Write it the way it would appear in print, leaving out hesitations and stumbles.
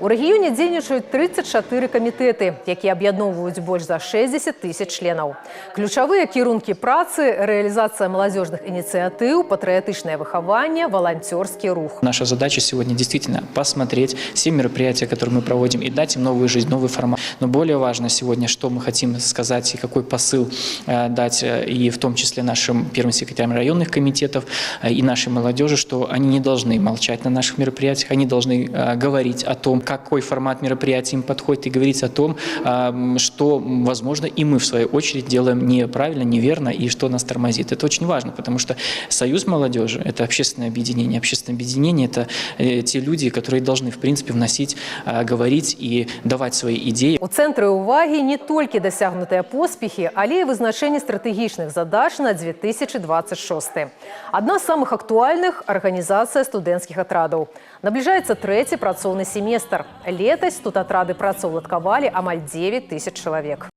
У рэгіёне дзейнічаюць 34 камітэты, якія аб'ядноўваюць больш за 60 тысяч членаў. Ключавыя кірункі працы – рэалізацыя маладзёжных ініцыятыў, патрыятычнае выхаванне, волонтерский рух. Наша задача сегодня действительно посмотреть все мероприятия, которые мы проводим, и дать им новую жизнь, новый формат. Но более важно сегодня, что мы хотим сказать и какой посыл дать, и в том числе нашим первым секретарям районных комитетов и нашей молодежи, что они не должны молчать на наших мероприятиях, они должны говорить о том, какой формат мероприятий им подходит, и говорить о том, что, возможно, и мы, в свою очередь, делаем неправильно, неверно, и что нас тормозит. Это очень важно, потому что Союз молодежи – это общественное объединение. Общественное объединение – это те люди, которые должны, в принципе, вносить, говорить и давать свои идеи. У цэнтры ўвагі не толькі дасягнутыя поспехі, але і вызначэнне стратэгічных задач на 2026. Адна з самых актуальных – арганізацыя студэнцкіх атрадаў. Набліжаецца трэці працоўны семестр. Летась тут атрады працаўладкавалі амаль 9 тысяч чалавек.